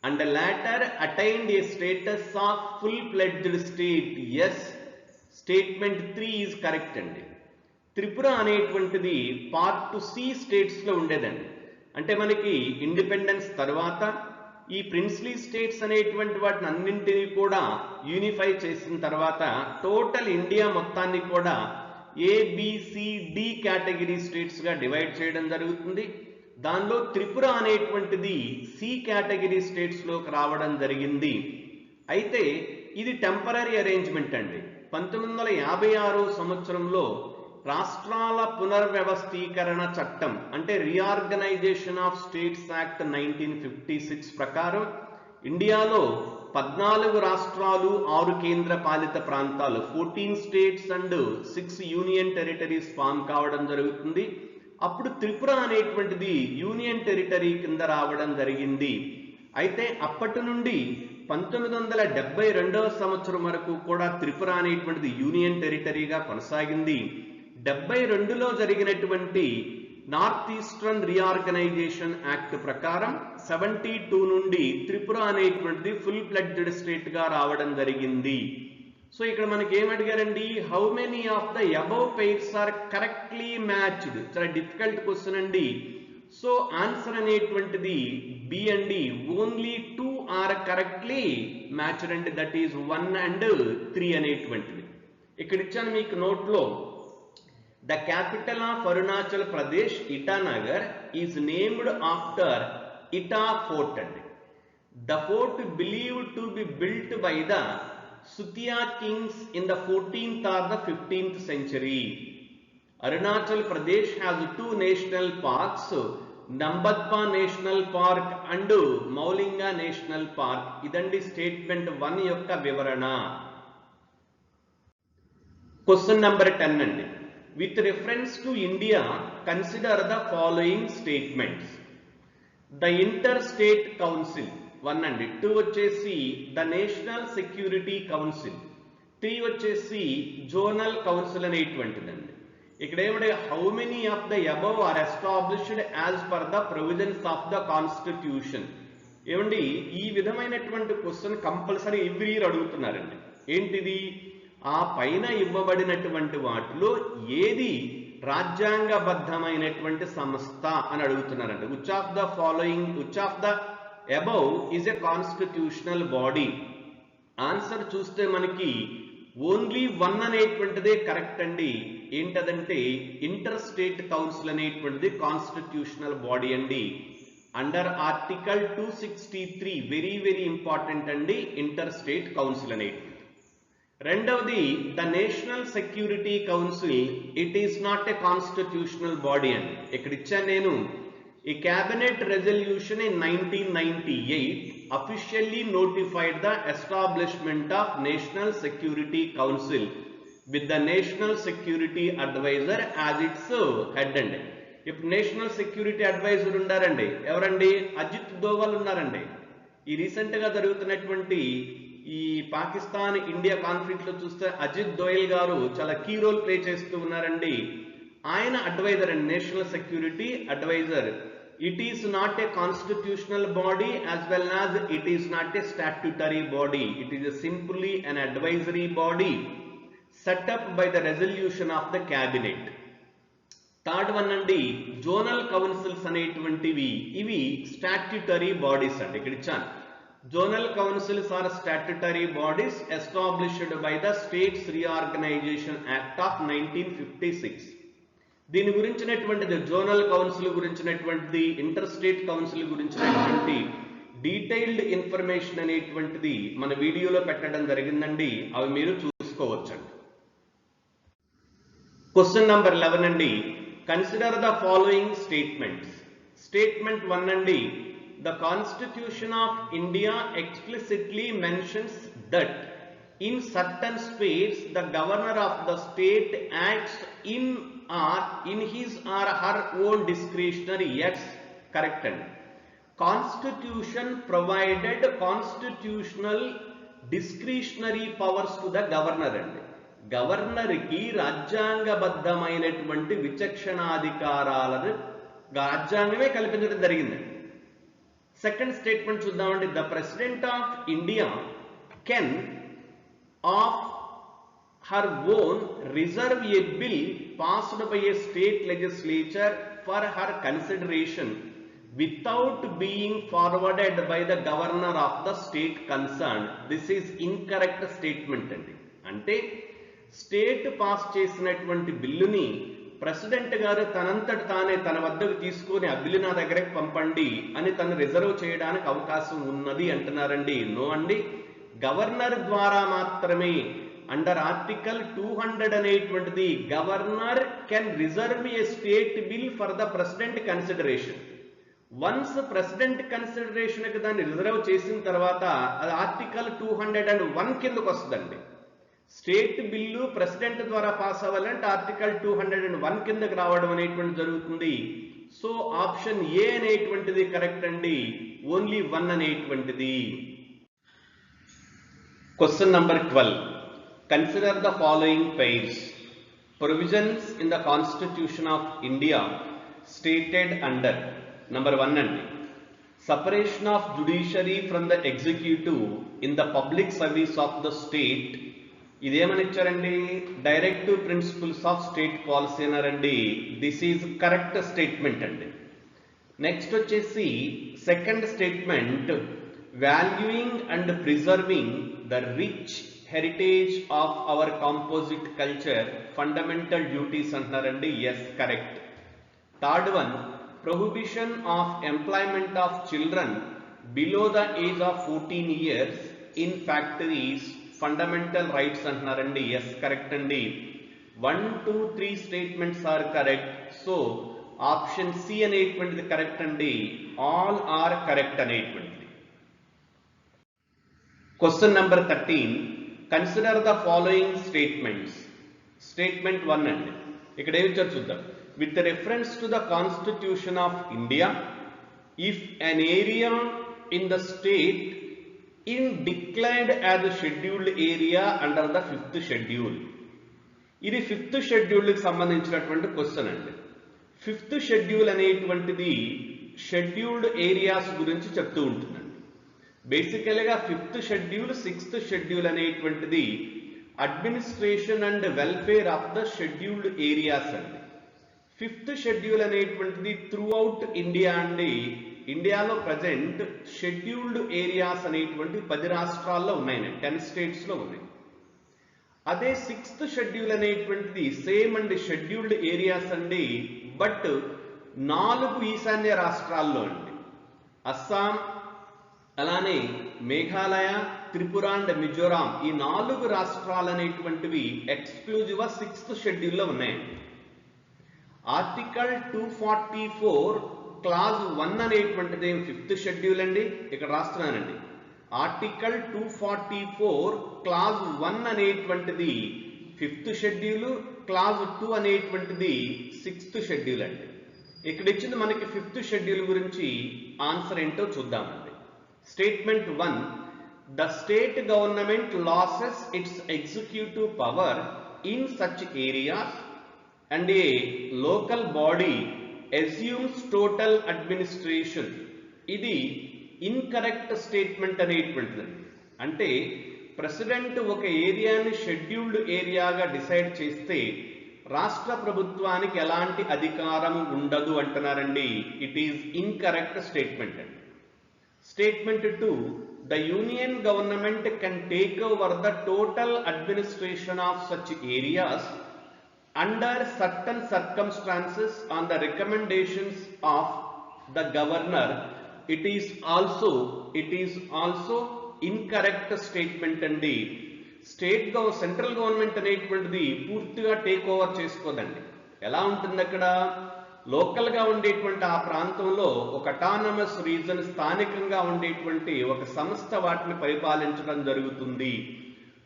And later attained a status of full fledged state. Yes, statement 3 is correct అండి. త్రిపుర అనేటువంటిది పార్ట్ సి స్టేట్స్ లో ఉండేదండి. అంటే మనకి ఇండిపెండెన్స్ తర్వాత ఈ ప్రిన్స్లీ స్టేట్స్ అనేటువంటి వాటిని అన్నింటినీ కూడా యూనిఫై చేసిన తర్వాత టోటల్ ఇండియా మొత్తాన్ని కూడా ABCD కేటగిరీ స్టేట్స్ గా డివైడ్ చేయడం జరుగుతుంది. దానిలో త్రిపుర అనేటువంటిది సి కేటగిరీ స్టేట్స్ లోకి రావడం జరిగింది. అయితే ఇది టెంపరరీ అరేంజ్మెంట్ అండి. 1956వ సంవత్సరంలో రాష్ట్రాల పునర్వ్యవస్థీకరణ చట్టం అంటే రీఆర్గనైజేషన్ ఆఫ్ స్టేట్స్ యాక్ట్ 1956 ప్రకారం ఇండియాలో 14 రాష్ట్రాలు 6 కేంద్ర పాలిత ప్రాంతాలు 14 states and 6 union territories form కావడం జరుగుతుంది. అప్పుడు త్రిపుర అనేటువంటిది యూనియన్ టెరిటరీ కింద రావడం జరిగింది. అయితే అప్పటి నుండి 1972వ సంవత్సరం వరకు కూడా త్రిపుర అనేటువంటిది యూనియన్ టెరిటరీగా కొనసాగింది. 72లో జరిగినటువంటి నార్త్ ఈస్టర్న్ రీఆర్గనైజేషన్ యాక్ట్ ప్రకారం 72 నుండి త్రిపుర అనేటువంటిది ఫుల్ ఫ్లెడ్జ్డ్ స్టేట్ గా రావడం జరిగింది. సో ఇక్కడ మనకి ఏం అడిగారండి, how many of the above pairs are correctly matched. చాలా డిఫికల్ట్ క్వశ్చన్ అండి. సో ఆన్సర్ అనేటువంటిది బి అండి, ఓన్లీ 2 ఆర్ కరెక్ట్లీ మ్యాచ్డ్ అండి, దట్ ఈస్ 1 and 3 అనేటువంటిది. ఇక్కడ ఇచ్చాను మీకు నోట్ లో, the capital of Arunachal Pradesh Itanagar is named after Ita fort అండి. The fort believed to be built by the Sutiya kings in the 14th or the 15th century. Arunachal Pradesh has 2 national parks, Nambatpa National Park and Maulinga National Park. Idandi statement 1 yokka vivarana. Question number 10 andi. With reference to India, consider the following statements. The Interstate Council 1 అండి, 2 వచ్చేసి ద నేషనల్ సెక్యూరిటీ కౌన్సిల్, 3 వచ్చేసి జోనల్ కౌన్సిల్ అనేటువంటిదండి. ఇక్కడ ఏమంటే how many of the above are established as per the provisions of the constitution. ఏమండి ఈ విధమైనటువంటి క్వశ్చన్ కంపల్సరీ ఎవ్రీ ఇయర్ అడుగుతున్నారండి. ఏంటిది, ఆ పైన ఇవ్వబడినటువంటి వాటిలో ఏది రాజ్యాంగబద్ధమైనటువంటి సంస్థ అని అడుగుతున్నారండి. Which of the following, which of the above is a constitutional body. Answer చూస్తే మనకి ఓన్లీ 1 అనేటువంటిదే కరెక్ట్ అండి. ఏంటదంటే ఇంటర్ స్టేట్ కౌన్సిల్ అనేటువంటిది కాన్స్టిట్యూషనల్ బాడీ అండి. Under article 263 very very important అండి ఇంటర్ స్టేట్ కౌన్సిల్ అనేటువంటిది. రెండవది the national security council, it is not a constitutional body అండి. ఇక్కడ ఇచ్చాను నేను, a cabinet resolution in 1998 officially notified the establishment of National Security Council with the National Security Advisor as its head అండి. ఇప్పుడు నేషనల్ సెక్యూరిటీ అడ్వైజర్ ఉన్నారండి, ఎవరండి, అజిత్ దోవల్ ఉన్నారండి. ఈ రీసెంట్ గా జరుగుతున్నటువంటి ఈ పాకిస్తాన్ ఇండియా కాన్ఫ్లిక్ట్ లో చూస్తే అజిత్ దోయల్ గారు చాలా కీ రోల్ ప్లే చేస్తూ ఉన్నారండి. ఆయన అడ్వైజర్ అండి, national security adviser. It is not a constitutional body as well as it is not a statutory body. It is simply an advisory body set up by the resolution of the cabinet. Third one అండి, జోనల్ కౌన్సిల్స్ అనేటువంటివి ఇవి స్టాట్యుటరీ బాడీస్ అండి. ఇక్కడ ఇచ్చాను, zonal councils are statutory bodies established by the states reorganisation act of 1956. దీని గురించినటువంటిది జోనల్ కౌన్సిల్ గురించినటువంటిది, ఇంటర్ స్టేట్ కౌన్సిల్ గురించినటువంటి డీటెయిల్డ్ ఇన్ఫర్మేషన్ అనేటువంటిది మన వీడియోలో పెట్టడం జరిగిందండి, అవి మీరు చూసుకోవచ్చండి. క్వశ్చన్ నంబర్ 11 అండి, consider the following statements. Statement 1 అండి, the constitution of India explicitly mentions that in certain states the governor of the state acts in his or her own discretionary. Yes, correct and constitution provided constitutional discretionary powers to the governor and governor ki రాజ్యాంగబద్ధమైనటువంటి విచక్షణాధికారాలను రాజ్యాంగమే కల్పించడం జరిగింది. సెకండ్ స్టేట్మెంట్ చూద్దామండి, the president of India can of her own reserve a bill passed by a state legislature for her consideration without being forwarded by the governor of the state concerned. This is incorrect statement అండి. అంటే స్టేట్ పాస్ చేసినటువంటి బిల్లుని ప్రెసిడెంట్ గారు తనంతటి తానే తన వద్దకు తీసుకొని ఆ బిల్లు నా దగ్గరకు పంపండి అని తను రిజర్వ్ చేయడానికి అవకాశం ఉన్నది అంటున్నారండి. నో అండి, గవర్నర్ ద్వారా మాత్రమే. అండర్ ఆర్టికల్ 200 అనేటువంటిది governor can reserve A state bill for the president consideration. Once president consideration కి దాన్ని రిజర్వ్ చేసిన తర్వాత అది ఆర్టికల్ 201 కిందకు వస్తుందండి. స్టేట్ బిల్లు ప్రెసిడెంట్ ద్వారా పాస్ అవ్వాలంటే ఆర్టికల్ 201 కిందకు రావడం అనేటువంటి జరుగుతుంది. సో ఆప్షన్ ఏ అనేటువంటిది కరెక్ట్ అండి, ఓన్లీ 1 అనేటువంటిది. Question number 12. Consider the following pairs. Provisions in the Constitution of India stated under. Number 1 అండి, separation of judiciary from the executive in the public service of the state. ఇదేమని ఇచ్చారండి, directive principles of state policy అన్నారండి. దిస్ ఈజ్ కరెక్ట్ స్టేట్మెంట్ అండి. నెక్స్ట్ వచ్చేసి second statement, valuing and preserving the rich heritage of our composite culture fundamental duties అంటున్నారండి. Yes, correct. Third one, prohibition of employment of children below the age of 14 years in factories fundamental rights అంటున్నారండి. ఎస్, కరెక్ట్ అండి. 1, 2, 3 statements are correct. So option C అనేటువంటిది కరెక్ట్ అండి. ఆల్ ఆర్ కరెక్ట్ అనేటువంటిది. Question number 13, consider the following statements. Statement 1 అండి, ఇక్కడ ఏమి చూద్దాం. With reference to the Constitution of India, if an area in the state is declared as a scheduled area under the 5th schedule. ఇది 5th schedule కి సంబంధించినటువంటి క్వశ్చన్ అండి. 5th schedule అనేటువంటిది షెడ్యూల్డ్ ఏరియాస్ గురించి చెప్తూ ఉంటుందండి. బేసికల్గా 5th schedule, 6th schedule అనేటువంటిది administration and welfare of the scheduled areas అండి. 5th షెడ్యూల్ అనేటువంటిది త్రూ అవుట్ ఇండియా అండి. ఇండియాలో ప్రజెంట్ షెడ్యూల్డ్ ఏరియాస్ అనేటువంటి 10 రాష్ట్రాల్లో ఉన్నాయండి, 10 స్టేట్స్లో ఉన్నాయి. అదే 6th షెడ్యూల్ అనేటువంటిది సేమ్ అండి, షెడ్యూల్డ్ ఏరియాస్ అండి, బట్ 4 ఈశాన్య రాష్ట్రాల్లో అండి. అస్సాం, అలానే మేఘాలయ, త్రిపుర అండ్ మిజోరాం, ఈ 4 రాష్ట్రాలు అనేటువంటివి ఎక్స్క్లూజివ్గా 6th షెడ్యూల్లో ఉన్నాయండి. ఆర్టికల్ 244 క్లాజ్ 1 అనేటువంటిది 5th షెడ్యూల్ అండి. ఇక్కడ రాస్తున్నానండి, ఆర్టికల్ 244 క్లాజ్ 1 అనేటువంటిది 5th షెడ్యూల్, క్లాజ్ 2 అనేటువంటిది 6th షెడ్యూల్ అండి. ఇక్కడ ఇచ్చింది మనకి 5th షెడ్యూల్ గురించి ఆన్సర్ ఏంటో చూద్దామండి. Statement 1, the state government losses it's executive power in such areas and a local body assumes total administration. ఇది ఇన్కరెక్ట్ స్టేట్మెంట్ అనేటువంటిది. అంటే ప్రెసిడెంట్ ఒక ఏరియాని షెడ్యూల్డ్ ఏరియాగా డిసైడ్ చేస్తే రాష్ట్ర ప్రభుత్వానికి ఎలాంటి అధికారం ఉండదు అంటున్నారండి. ఇట్ ఈజ్ ఇన్కరెక్ట్ స్టేట్మెంట్ అండి. Statement 2, the union government can take over the total administration of such areas under certain circumstances on the recommendations of the governor. It is also incorrect statement అండి. సెంట్రల్ గవర్నమెంట్ అనేటువంటిది పూర్తిగా టేక్ ఓవర్ చేసుకోదండి. ఎలా ఉంటుంది, అక్కడ లోకల్గా ఉండేటువంటి ఆ ప్రాంతంలో ఒక అటానమస్ రీజన్, స్థానికంగా ఉండేటువంటి ఒక సంస్థ వాటిని పరిపాలించడం జరుగుతుంది.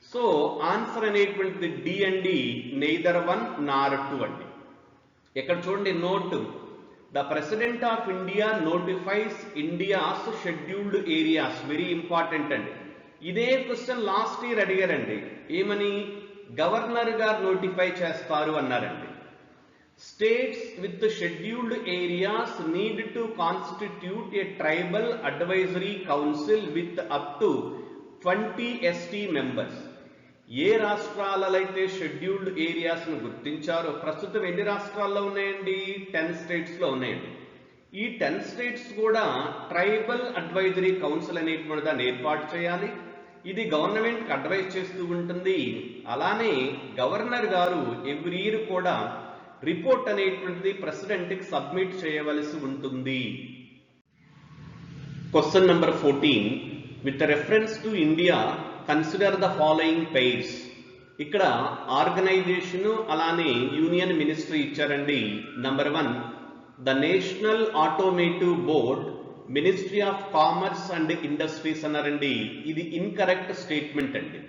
సో ఆన్సర్ అనేటువంటిది డి అండి, నెయిదర్ 1 nor 2 అండి. ఇక్కడ చూడండి, note, the president of India notifies India's scheduled areas. Very important అండి. ఇదే క్వశ్చన్ లాస్ట్ ఇయర్ అడిగారండి. ఏమని, గవర్నర్ గారు నోటిఫై చేస్తారు అన్నారండి. States with scheduled areas need to constitute a tribal advisory council with up to 20 ST members. ఏ రాష్ట్రాలలో అయితే షెడ్యూల్డ్ ఏరియాస్ను గుర్తించారో, ప్రస్తుతం ఎన్ని రాష్ట్రాల్లో ఉన్నాయండి, 10 స్టేట్స్లో ఉన్నాయండి. ఈ 10 స్టేట్స్ కూడా ట్రైబల్ అడ్వైజరీ కౌన్సిల్ అనేటువంటి దాన్ని ఏర్పాటు చేయాలి. ఇది గవర్నమెంట్కి అడ్వైజ్ చేస్తూ ఉంటుంది. అలానే గవర్నర్ గారు ఎవ్రీ ఇయర్ కూడా రిపోర్ట్ అనేటువంటిది ప్రెసిడెంట్కి సబ్మిట్ చేయవలసి ఉంటుంది. Question number 14, with reference to India consider the following pairs. ఇక్కడ ఆర్గనైజేషన్ అలానే యూనియన్ మినిస్ట్రీ ఇచ్చారండి. Number 1, the national automotive board, ministry of commerce and industries అన్నారండి. ఇది ఇన్కరెక్ట్ స్టేట్మెంట్ అండి.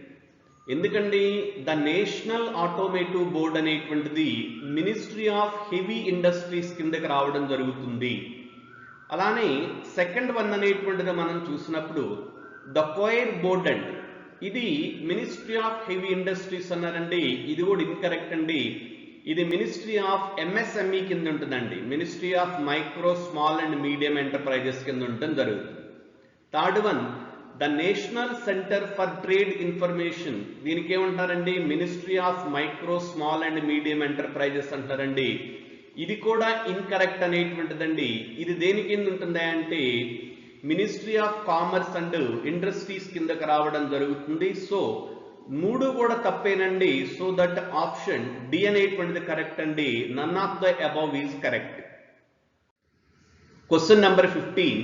ఎందుకండి, ద నేషనల్ ఆటోమేటివ్ బోర్డ్ అనేటువంటిది మినిస్ట్రీ ఆఫ్ హెవీ ఇండస్ట్రీస్ కిందకి రావడం జరుగుతుంది. అలానే సెకండ్ వన్ అనేటువంటిది మనం చూసినప్పుడు ద కోయిర్ బోర్డ్ అండి, ఇది మినిస్ట్రీ ఆఫ్ హెవీ ఇండస్ట్రీస్ అన్నారండి. ఇది కూడా ఇన్కరెక్ట్ అండి. ఇది మినిస్ట్రీ ఆఫ్ ఎంఎస్ఎంఈ కింద ఉంటుందండి. Ministry of micro small and medium enterprises కింద ఉండటం జరుగుతుంది. Third one the national centre for trade information, దీనికి ఏమంటారండి? Ministry of micro small and medium enterprises అంటారండి. ఇది కూడా ఇన్కరెక్ట్ అనేటువంటిదండి. ఇది దేని కింద ఉంటుంది అంటే ministry of commerce and industries కిందకి రావడం జరుగుతుంది. సో మూడు కూడా తప్పేనండి. సో దట్ ఆప్షన్ డి అనేటువంటిది కరెక్ట్ అండి. None of the above is correct. Question number 15.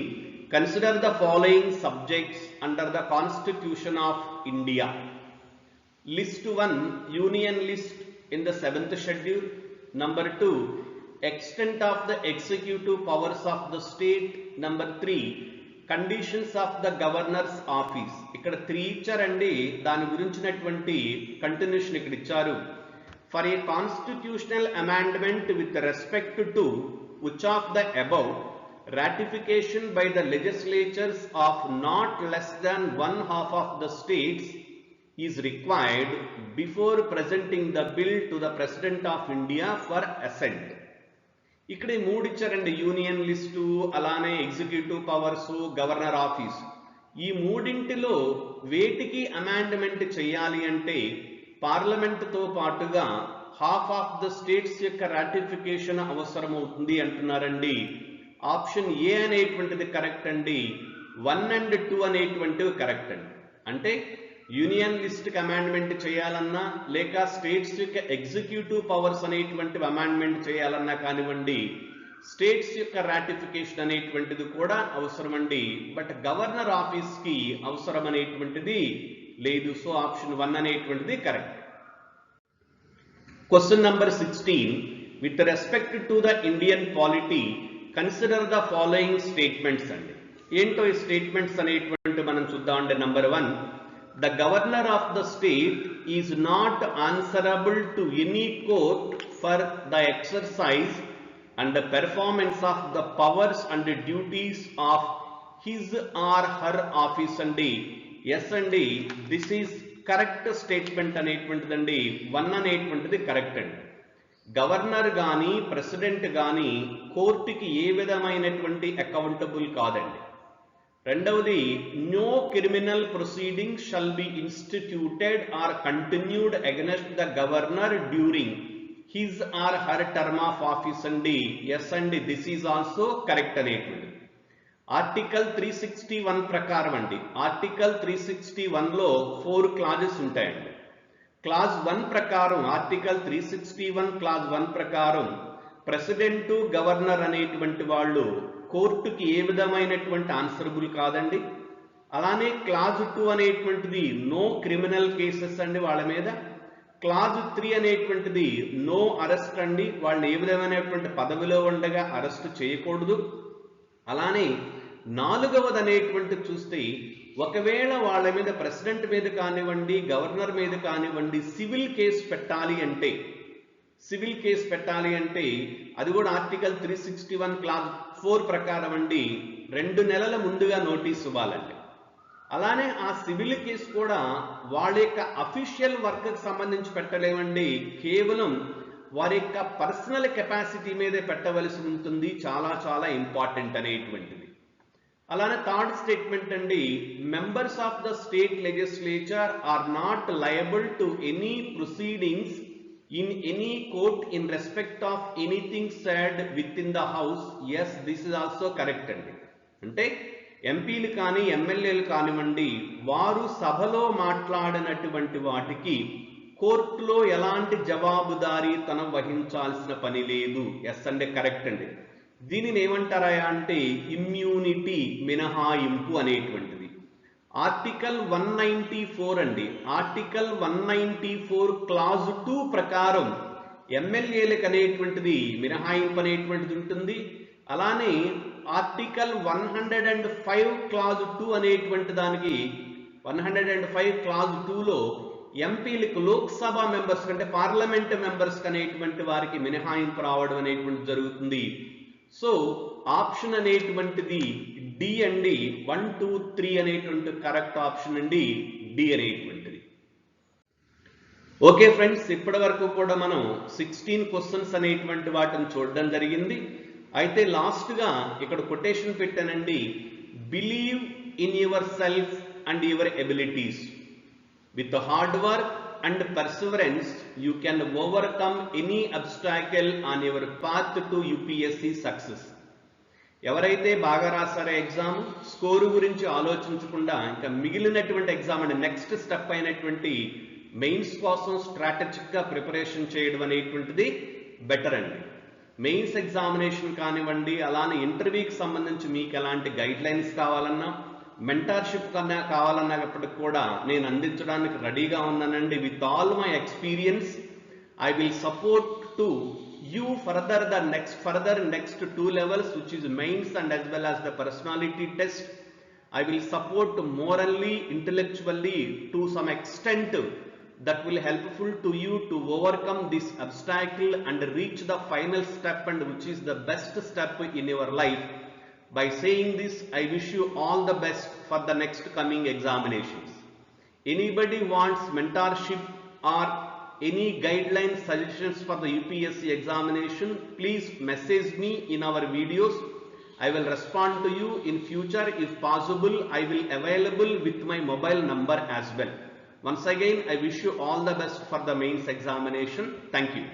Consider the following subjects under the Constitution of India. List 1, Union list in the 7th schedule. Number 2, extent of the executive powers of the state. Number 3, conditions of the governor's office. ఇక్కడ 3 ఇచ్చారండి. దాని గురించినటువంటి కంటిన్యూషన్ ఇక్కడ ఇచ్చారు. For a constitutional amendment with respect to which of the above ratification by the legislatures of not less than 1/2 of the states is required before presenting the bill to the President of India for assent. ఇక్కడ మూడు ఇచ్చారండి. యూనియన్ లిస్టు, అలానే ఎగ్జిక్యూటివ్ పవర్స్, గవర్నర్ ఆఫీస్. ఈ మూడింటిలో వేటికి అమెండ్మెంట్ చేయాలి అంటే పార్లమెంటుతో పాటుగా హాఫ్ ఆఫ్ ద స్టేట్స్ యొక్క రాటిఫికేషన్ అవసరం అవుతుంది అంటున్నారండి. ఆప్షన్ ఏ అనేటువంటిది కరెక్ట్ అండి. 1 and 2 అనేటువంటివి కరెక్ట్ అండి. అంటే యూనియన్ లిస్ట్కి అమెండ్మెంట్ చేయాలన్నా లేక స్టేట్స్ యొక్క ఎగ్జిక్యూటివ్ పవర్స్ అనేటువంటివి అమెండ్మెంట్ చేయాలన్నా కానివ్వండి, స్టేట్స్ యొక్క రాటిఫికేషన్ అనేటువంటిది కూడా అవసరమండి. బట్ గవర్నర్ ఆఫీస్కి అవసరం అనేటువంటిది లేదు. సో ఆప్షన్ 1 అనేటువంటిది correct. Question number 16. With respect to the Indian polity consider the following statements అండి. ఏంటో ఈ స్టేట్మెంట్స్ అనేటువంటి మనం చూద్దామండి. Number 1, the governor of the state is not answerable to any court for the exercise and the performance of the powers and duties of his or her office అండి. ఎస్ అండి, దిస్ ఈజ్ కరెక్ట్ స్టేట్మెంట్ అనేటువంటిదండి. 1 అనేటువంటిది కరెక్ట్ అండి. గవర్నర్ కానీ ప్రెసిడెంట్ కానీ కోర్టుకి ఏ విధమైనటువంటి అకౌంటబుల్ కాదండి. రెండవది, no criminal proceeding shall be instituted or continued against the governor during his or her term of office అండి. ఎస్ అండి, దిస్ ఈజ్ ఆల్సో కరెక్ట్ అనేటువంటి. ఆర్టికల్ 361 ప్రకారం అండి, ఆర్టికల్ 361లో 4 క్లాజెస్ ఉంటాయండి. క్లాజ్ 1 ప్రకారం, ఆర్టికల్ 361 క్లాజ్ 1 ప్రకారం ప్రెసిడెంట్, గవర్నర్ అనేటువంటి వాళ్ళు కోర్టుకి ఏ విధమైనటువంటి ఆన్సరబుల్ కాదండి. అలానే క్లాజ్ 2 అనేటువంటిది నో క్రిమినల్ కేసెస్ అండి వాళ్ళ మీద. క్లాజ్ 3 అనేటువంటిది నో అరెస్ట్ అండి, వాళ్ళని ఏ విధమైనటువంటి పదవిలో ఉండగా అరెస్ట్ చేయకూడదు. అలానే 4వది అనేటువంటి చూస్తే ఒకవేళ వాళ్ళ మీద ప్రెసిడెంట్ మీద కానివ్వండి, గవర్నర్ మీద కానివ్వండి సివిల్ కేసు పెట్టాలి అంటే అది కూడా ఆర్టికల్ 361 క్లాజ్ 4 ప్రకారం అండి 2 నెలల ముందుగా నోటీస్ ఇవ్వాలండి. అలానే ఆ సివిల్ కేసు కూడా వాళ్ళ యొక్క అఫీషియల్ వర్క్కి సంబంధించి పెట్టలేమండి, కేవలం వారి యొక్క పర్సనల్ కెపాసిటీ మీదే పెట్టవలసి ఉంటుంది. చాలా చాలా ఇంపార్టెంట్ అనేటువంటిది. అలానే థర్డ్ స్టేట్మెంట్ అండి, members of the state legislature are not liable to any proceedings in any court in respect of anything said with in the house. Yes, this is also correct అండి. అంటే ఎంపీలు కానీ ఎమ్మెల్యేలు కానివ్వండి, వారు సభలో మాట్లాడినటువంటి వాటికి కోర్టులో ఎలాంటి జవాబుదారీతనం వహించాల్సిన పని లేదు. ఎస్ అంటే కరెక్ట్ అండి. దీనిని ఏమంటారా అంటే ఇమ్యూనిటీ, మినహాయింపు అనేటువంటిది. ఆర్టికల్ 194 అండి, ఆర్టికల్ 194 క్లాజ్ 2 ప్రకారం ఎమ్మెల్యేలకు అనేటువంటిది మినహాయింపు అనేటువంటిది ఉంటుంది. అలానే ఆర్టికల్ 105 క్లాజ్ 2 అనేటువంటి దానికి 105 క్లాజ్ 2లో ఎంపీలకు లోక్సభ మెంబర్స్ అంటే పార్లమెంట్ మెంబర్స్ అనేటువంటి వారికి మినహాయింపు రావడం అనేటువంటి జరుగుతుంది. సో ఆప్షన్ అనేటువంటిది డి అండి. 1, 2, 3 అనేటువంటి కరెక్ట్ ఆప్షన్ అండి డి అనేటువంటిది. ఓకే ఫ్రెండ్స్, ఇప్పటి వరకు కూడా మనం 16 క్వశ్చన్స్ అనేటువంటి వాటిని చూడడం జరిగింది. అయితే లాస్ట్గా ఇక్కడ కొటేషన్ పెట్టానండి, believe in your self and your abilities. With hard work and perseverance, you can overcome any obstacle on your path to UPSC success. ఎవరైతే బాగా రాసారో ఎగ్జామ్ స్కోరు గురించి ఆలోచించకుండా ఇంకా మిగిలినటువంటి ఎగ్జామ్ అండ్ నెక్స్ట్ స్టెప్ అయినటువంటి మెయిన్స్ కోసం స్ట్రాటజిక్గా ప్రిపరేషన్ చేయడం అనేటువంటిది బెటర్ అండి. మెయిన్స్ ఎగ్జామినేషన్ కానివ్వండి, అలానే ఇంటర్వ్యూకి సంబంధించి మీకు ఎలాంటి గైడ్ లైన్స్ కావాలన్నా, మెంటార్షిప్ కన్నా కావాలన్నప్పటికి కూడా నేను అందించడానికి రెడీగా ఉన్నానండి. With all my experience I will support to you further next 2 levels, which is mains and as well as the personality test. I will support morally, intellectually to some extent that will helpful to you to overcome this obstacle and reach the final step, and which is the best step in your life. By saying this, I wish you all the best for the next coming examinations. Anybody wants mentorship or any guideline suggestions for the UPSC examination, please message me in our videos. I will respond to you in future. If possible, I will available with my mobile number as well. Once again, I wish you all the best for the mains examination. Thank you.